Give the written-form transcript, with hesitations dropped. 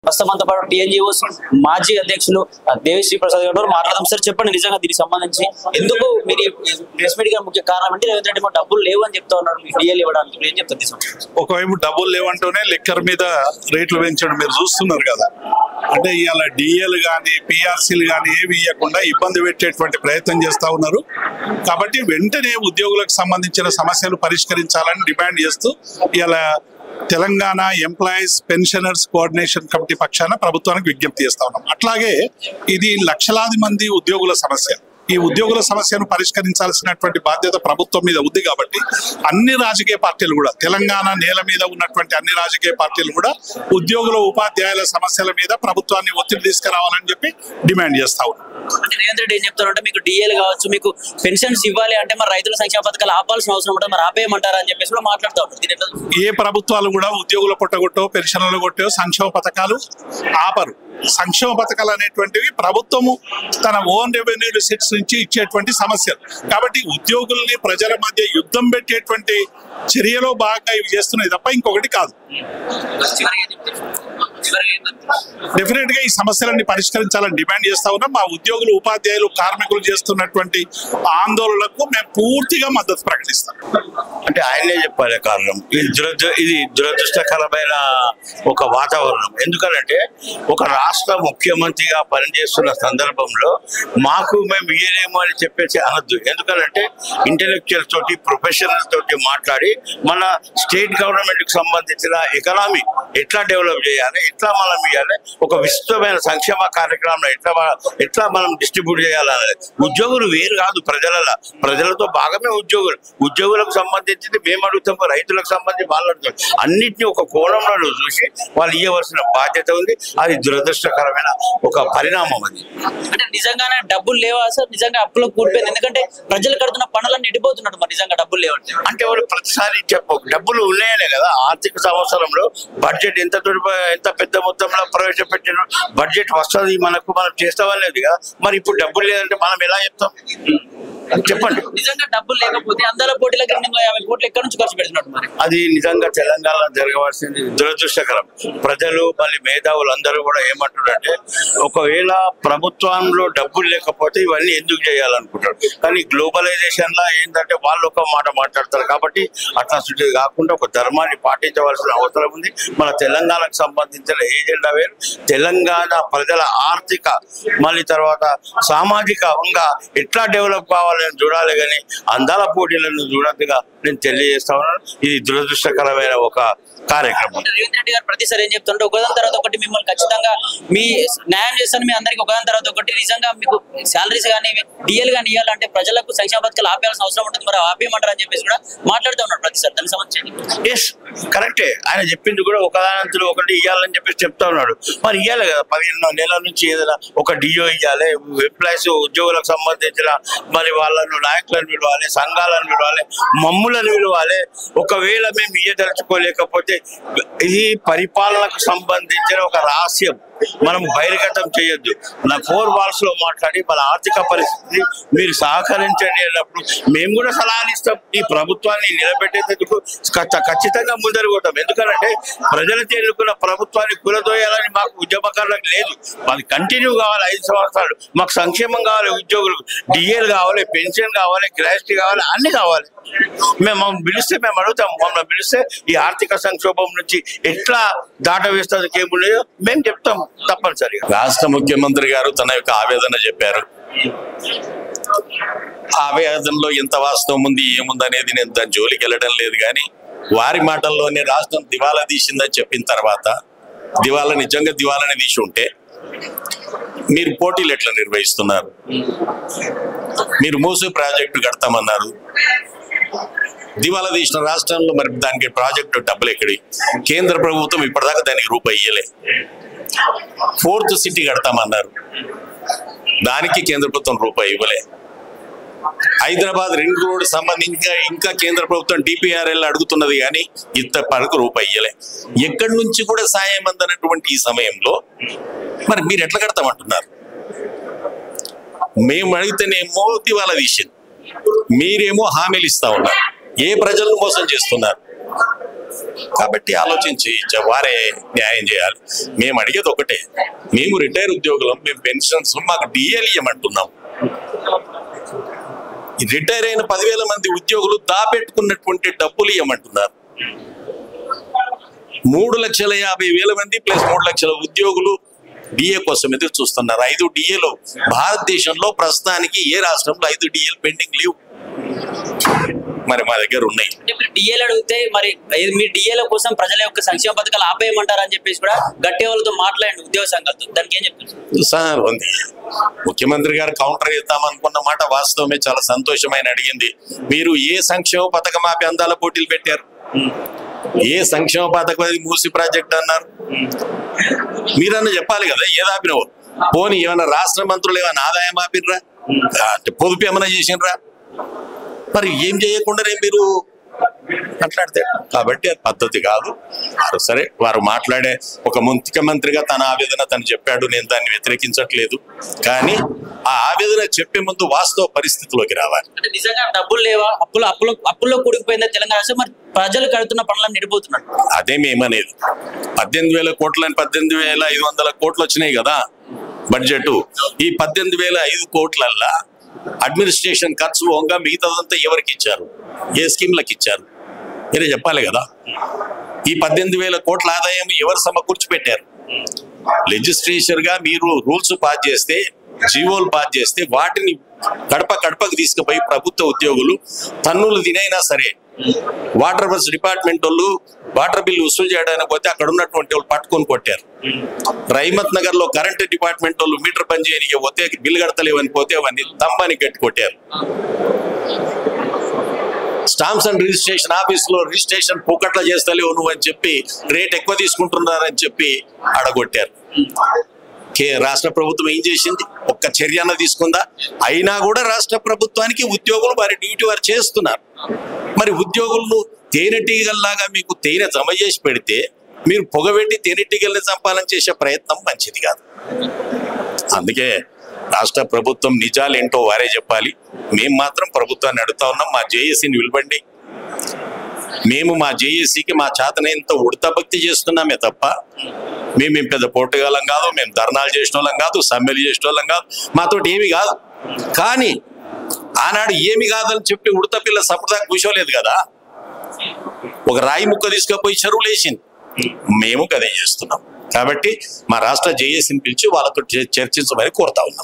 ప్రస్తుతం అంతా పాటు టీఎన్జిఓస్ మాజీ అధ్యక్షులు దేవిశ్రీ ప్రసాద్ గారు మాట్లాడదాం. సార్ చెప్పండి, నిజంగా దీనికి సంబంధించి ఎందుకు మీరు ప్రెస్ మీట్ గా ముఖ్య కారణం అంటే రేవంత్ రెడ్డి డబ్బులు లేవు అని చెప్తా ఉన్నారు, మీకు డిఎల్ ఇవ్వడానికి ఏం చెప్తారు? ఒకవైపు డబ్బులు లేవంటూనే లిక్కర్ మీద రేట్లు పెంచడం మీరు చూస్తున్నారు కదా. అంటే ఇవాళ డిఎల్ కానీ పిఆర్సీలు కానీ ఏవి ఇవ్వకుండా ఇబ్బంది పెట్టేటువంటి ప్రయత్నం చేస్తా ఉన్నారు. కాబట్టి వెంటనే ఉద్యోగులకు సంబంధించిన సమస్యలు పరిష్కరించాలని డిమాండ్ చేస్తూ ఇవాళ Telangana employees pensioners coordination committee పక్షాన ప్రభుత్వానికి విజ్ఞప్తి చేస్తా ఉన్నాం. అట్లాగే ఇది లక్షలాది మంది ఉద్యోగుల సమస్య. ఈ ఉద్యోగుల సమస్యను పరిష్కరించాల్సినటువంటి బాధ్యత ప్రభుత్వం మీద ఉంది. కాబట్టి అన్ని రాజకీయ పార్టీలు కూడా, తెలంగాణ నేల మీద ఉన్నటువంటి అన్ని రాజకీయ పార్టీలు కూడా ఉద్యోగుల ఉపాధ్యాయుల సమస్యల మీద ప్రభుత్వాన్ని ఒత్తిడి తీసుకురావాలని చెప్పి డిమాండ్ చేస్తా ఉన్నాం. రేవంత్ రెడ్డి ఏం చెప్తారంటే మీకు డిఎల్ కావచ్చు, మీకు పెన్షన్స్ ఇవ్వాలి అంటే మరి రైతుల సంక్షేమ పథకాలు ఆపాల్సిన అవసరం ఉంటుంది, మరి ఆపేయమంటారా అని చెప్పేసి కూడా మాట్లాడుతూ ఉంటారు. ఏ ప్రభుత్వాలు కూడా ఉద్యోగుల పొట్టగొట్టో పెన్షన్లు కొట్టో సంక్షేమ పథకాలు ఆపరు. సంక్షేమ పథకాలు అనేటువంటివి ప్రభుత్వము తన ఓన్ రెవెన్యూ రిసిట్స్ నుంచి ఇచ్చేటువంటి సమస్యలు. కాబట్టి ఉద్యోగుల్ని ప్రజల మధ్య యుద్ధం పెట్టేటువంటి చర్యలో భాగంగా ఇవి చేస్తున్నాయి తప్ప ఇంకొకటి కాదు. డెఫినెట్ గా ఈ సమస్యలన్నీ పరిష్కరించాలని డిమాండ్ చేస్తా ఉన్నాం. మా ఉద్యోగులు ఉపాధ్యాయులు కార్మికులు చేస్తున్నటువంటి ఆందోళనలకు మేము పూర్తిగా మద్దతు ప్రకటిస్తాం. అంటే ఆయనే చెప్పాలి కారణం. ఇది దురదృష్టకరమైన ఒక వాతావరణం. ఎందుకంటే ఒక రాష్ట్ర ముఖ్యమంత్రిగా పనిచేస్తున్న సందర్భంలో మాకు మేము ఇయ్యలేము అని చెప్పేసి అనొద్దు. ఎందుకంటే ఇంటెలెక్చువల్ తోటి ప్రొఫెషనల్ తోటి మాట్లాడి మన స్టేట్ గవర్నమెంట్ కు సంబంధించిన ఎకనామీ ఎట్లా డెవలప్ చేయాలి, ఎట్లా మనం ఇవ్వాలి, ఒక విస్తృతమైన సంక్షేమ కార్యక్రమం ఎట్లా మనం డిస్ట్రిబ్యూట్ చేయాలనేది. ఉద్యోగులు వేరు కాదు, ప్రజలతో భాగమే ఉద్యోగులకు సంబంధించింది మేము అడుగుతాము, రైతులకు సంబంధించి వాళ్ళు అడుగుతాం. అన్నింటినీ ఒక కోణంలో చూసి వాళ్ళు ఇవ్వవలసిన బాధ్యత ఉంది. అది దురదృష్టకరమైన ఒక పరిణామం. అది అంటే నిజంగానే డబ్బులు లేవా సార్? నిజంగా అప్పులో కూలిపోయింది. ఎందుకంటే ప్రజలు కడుతున్న పనులన్నీ ఎడిపోతున్నాడు. మరి నిజంగా డబ్బులు లేవంటే అంటే వాళ్ళు ప్రతిసారి డబ్బులు ఉన్నాయనే కదా. ఆర్థిక సంవత్సరంలో బడ్జెట్ ఎంత పెద్ద మొత్తంలో ప్రవేశపెట్టిన బడ్జెట్ వస్తుంది మనకు, మనం చేస్తామనేది కదా. మరి ఇప్పుడు డబ్బులు లేదంటే మనం ఎలా చెప్తాం? చెప్పండి. నిజంగా డబ్బులు లేకపోతే అందాల పోటీలకు 250 కోట్లు ఎక్కడి నుంచి ఖర్చు పెడుతున్నాడు? మరి అది నిజంగా తెలంగాణలో జరగవలసింది దురదృష్టకరం. ప్రజలు మళ్ళీ మేధావులు అందరూ కూడా ఏమంటారంటే ఒకవేళ ప్రభుత్వంలో డబ్బులు లేకపోతే ఇవన్నీ ఎందుకు చేయాలనుకుంటారు. కానీ గ్లోబలైజేషన్ లా ఏంటంటే వాళ్ళు ఒక మాట మాట్లాడతారు. కాబట్టి అట్లా కాకుండా ఒక ధర్మాన్ని పాటించవలసిన అవసరం ఉంది. మన తెలంగాణకు సంబంధించిన ఏజెండా వేరు. తెలంగాణ ప్రజల ఆర్థిక మళ్ళీ తర్వాత సామాజికంగా ఎట్లా డెవలప్ కావాలని చూడాలి, కానీ అందాల పోటీలను చూడద్దుగా నేను తెలియజేస్తా ఉన్నాను. ఇది దురదృష్టకరమైన ఒక కార్యక్రమం. రేవంత్ రెడ్డి గారు ప్రతిసారి ఏం చెప్తుంటే ఒకదాని తర్వాత ఒకటి మిమ్మల్ని ఖచ్చితంగా మీ న్యాయం చేస్తాను, మీ అందరికి ఒకదాని తర్వాత ఒకటి. నిజంగా మీకు శాలరీస్ కానీ డిఎల్ కానీ ఇవ్వాలంటే ప్రజలకు సంక్షేమ పథకాలు ఆపేయాల్సిన అవసరం ఉంటుంది, మరి ఆపేయమంటారు అని చెప్పేసి కూడా మాట్లాడుతూ ఉన్నారు ప్రతిసారి. దానికి సంబంధించి ఎస్ కరెక్టే, ఆయన చెప్పింది కూడా ఒకదానంతలో ఒకటి ఇవ్వాలని చెప్పేసి చెప్తా ఉన్నాడు. మరి ఇవ్వాలి కదా. 15 నెలల నుంచి ఏదైనా ఒక డిఓ ఇవ్వాలి, ఎంప్లాయీస్ ఉద్యోగులకు సంబంధించిన మరి వాళ్ళను నాయకులను పిలవాలి, సంఘాలను పిలవాలి, మమ్ములను పిలవాలి. ఒకవేళ మేము ఇయ్యదలుచుకోలేకపోతే ఇది పరిపాలనకు సంబంధించిన ఒక రహస్యం మనం బహిర్గతం చేయొద్దు. నా 4 వాల్స్ లో మాట్లాడి మన ఆర్థిక పరిస్థితి మీరు సహకరించండి అన్నప్పుడు మేము కూడా సలహాలు ఇస్తాం. ఈ ప్రభుత్వాన్ని నిలబెట్టేందుకు ఖచ్చితంగా ముందరుగుతాం. ఎందుకంటే ప్రజలతో ఎన్నుకున్న ప్రభుత్వాన్ని కూలదోయాలని మాకు ఉద్యమకారులకు లేదు. మాకు కంటిన్యూ కావాలి 5 సంవత్సరాలు. మాకు సంక్షేమం కావాలి, ఉద్యోగులకు డిఎల్ కావాలి, పెన్షన్ కావాలి, గ్రాట్యుటీ కావాలి, అన్ని కావాలి. మేము పిలిస్తే మేము అడుగుతాం. మమ్మల్ని పిలిస్తే ఈ ఆర్థిక సంక్షోభం నుంచి ఎట్లా దాట వేస్తుంది కేబుల్ మేము చెప్తాం తప్పనిసరిగా. రాష్ట్ర ముఖ్యమంత్రి గారు తన యొక్క ఆవేదన చెప్పారు. ఆవేదనలో ఎంత వాస్తవం ఉంది ఏముంది అనేది నేను దాని జోలికి వెళ్ళడం లేదు. కానీ వారి మాటల్లోనే రాష్ట్రం దివాలా తీసిందని చెప్పిన తర్వాత నిజంగా దివాలాని తీసి ఉంటే మీరు పోటీలు ఎట్లా నిర్వహిస్తున్నారు? మీరు మూసీ ప్రాజెక్టు కడతామన్నారు, దివాలా తీసిన రాష్ట్రంలో మరి దానికి ప్రాజెక్టు డబ్బులు ఎక్కడి? కేంద్ర ప్రభుత్వం ఇప్పటిదాకా దానికి రూపాయి ఇయ్యలే. 4th సిటీ కడతామన్నారు, దానికి కేంద్ర ప్రభుత్వం రూపాయి ఇవ్వలే. హైదరాబాద్ రింగ్ రోడ్ సంబంధించి ఇంకా కేంద్ర ప్రభుత్వం డిపిఆర్ఎల్ అడుగుతున్నది, కానీ ఇంత పరకు రూపాయి ఇయ్యలే. ఎక్కడి నుంచి కూడా సాయం అందనటువంటి ఈ సమయంలో మరి మీరు ఎట్లా కడతామంటున్నారు? మేము అడిగితేనేమో దివాలా తీసింది, మీరేమో హామీలు ఇస్తా ఉన్నారు. ఏ ప్రజలను మోసం చేస్తున్నారు? కాబట్టి ఆలోచించి వారే న్యాయం చేయాలి. మేము అడిగేది ఒకటే, మేము రిటైర్ ఉద్యోగులం, మేము పెన్షన్స్ మాకు డిఎల్ ఇవ్వమంటున్నాం. రిటైర్ అయిన 10,000 మంది ఉద్యోగులు దాపెట్టుకున్నటువంటి డబ్బులు ఇవ్వమంటున్నారు. 3,50,000 మంది ప్లస్ 3 లక్షల ఉద్యోగులు డిఏ కోసం ఎదురు చూస్తున్నారు. 5 డిఏలు భారతదేశంలో ప్రస్తుతానికి ఏ రాష్ట్రంలో 5 డిఏలు పెండింగ్ లేవు. మరి మా దగ్గర ఉన్నాయి. డిఏలు అడిగితే మరి మీ డిఏల కోసం ప్రజల యొక్క సంక్షేమ పథకాలు ఆపేయమంటారు అని చెప్పేసి కూడా గట్టి వాళ్ళతో మాట్లాడండి ఉద్యోగ సంఘాలతో. దానికి ఏం చెప్తారు సార్? ఉంది, ముఖ్యమంత్రి గారు కౌంటర్ ఇద్దామనుకున్న మాట వాస్తవమే. చాలా సంతోషమైన అడిగింది. మీరు ఏ సంక్షేమ పథకం ఆపి అందాల పోటీలు పెట్టారు? ఏ సంక్షేమ పథకం? అది మూసి ప్రాజెక్ట్ అన్నారు. మీరన్నా చెప్పాలి కదా ఏది ఆపినవు. పోనీ ఏమైనా రాష్ట్ర మంత్రులు ఏమైనా ఆదాయం ఆపినరా? పొదుపు ఏమైనా చేసినరా? మరి ఏం చేయకుండానే మీరు మాట్లాడితే, కాబట్టి అది పద్ధతి కాదు. సరే, వారు మాట్లాడే ఒక ముఖ్యమంత్రిగా తన ఆవేదన తను చెప్పాడు, నేను దాన్ని వ్యతిరేకించట్లేదు. కానీ ఆ ఆవేదన చెప్పే ముందు వాస్తవ పరిస్థితిలోకి రావాలి. అంటే నిజంగా డబ్బులు లేవా? అప్పుల్లో కూడిపోయిందా తెలంగాణ రాష్ట్రం? మరి ప్రజలు కడుతున్న పనులను నిడిపోతున్నారు. అదే మేమనేది. 18,000 కోట్లని 18,500 కోట్లు వచ్చినాయి కదా బడ్జెట్. ఈ 18,005 కోట్లల్లా అడ్మినిస్ట్రేషన్ ఖర్చు పోగా మిగతాదంతా ఎవరికి ఇచ్చారు? ఏ స్కీమ్లకు ఇచ్చారు? మీరే చెప్పాలి కదా. ఈ 18,000 కోట్ల ఆదాయం ఎవరు సమకూర్చి పెట్టారు? లెజిస్లేచర్ గా మీరు రూల్స్ పాస్ చేస్తే, జీవోలు పాస్ చేస్తే వాటిని గడపకు తీసుకుపోయి ప్రభుత్వ ఉద్యోగులు తన్నులు తినైనా సరే వాటర్ వర్క్స్ డిపార్ట్మెంట్ వాళ్ళు వాటర్ బిల్లు వసూలు చేయడానికి పోతే అక్కడ ఉన్నటువంటి వాళ్ళు పట్టుకొని కొట్టారు. రైమత్ నగర్ లో కరెంట్ డిపార్ట్మెంట్ వాళ్ళు మీటర్ పని చేయడానికి పోతే బిల్లు కడతలేవని పోతే అవన్నీ తంబాని గట్టి కొట్టారు. స్టాంప్స్ అండ్ రిజిస్ట్రేషన్ ఆఫీస్ లో రిజిస్ట్రేషన్ పోకట్లా చేస్తలేవు నువ్వు అని చెప్పి రేట్ ఎక్కువ తీసుకుంటున్నారని చెప్పి అడగొట్టారు. రాష్ట్ర ప్రభుత్వం ఏం చేసింది? ఒక్క చర్యన తీసుకుందా? అయినా కూడా రాష్ట్ర ప్రభుత్వానికి ఉద్యోగులు వారి డ్యూటీ వారు చేస్తున్నారు. మరి ఉద్యోగులను తేనెటీగల్లాగా మీకు తేనె జమ చేసి పెడితే మీరు పొగబెట్టి తేనెటీగల్ని చంపాలని చేసే ప్రయత్నం మంచిది కాదు. అందుకే రాష్ట్ర ప్రభుత్వం నిజాలు ఏంటో వారే చెప్పాలి. మేము మాత్రం ప్రభుత్వాన్ని అడుగుతా ఉన్నాం, మా జేఏసీని పిలవండి. మేము మా జేఏసీకి మా చేతనంత ఉడతభక్తి చేస్తున్నామే తప్ప మేము పెద్ద పోటుగాలం కాదు, మేము ధర్నాలు చేసిన వాళ్ళం కాదు, సమ్మెలు చేసిన వాళ్ళం కాదు, మాతోటి ఏమి కాదు. కానీ ఆనాడు ఏమి కాదని చెప్పి ఉడత పిల్ల సపదాకా కూర్చోలేదు కదా. ఒక రాయి ముక్క తీసుకుపోయి చెరువులు వేసింది. మేము గదే చేస్తున్నాం. కాబట్టి మా రాష్ట్ర జేఏసీని పిలిచి వాళ్ళతో చర్చించమని కోరుతా ఉన్నాం.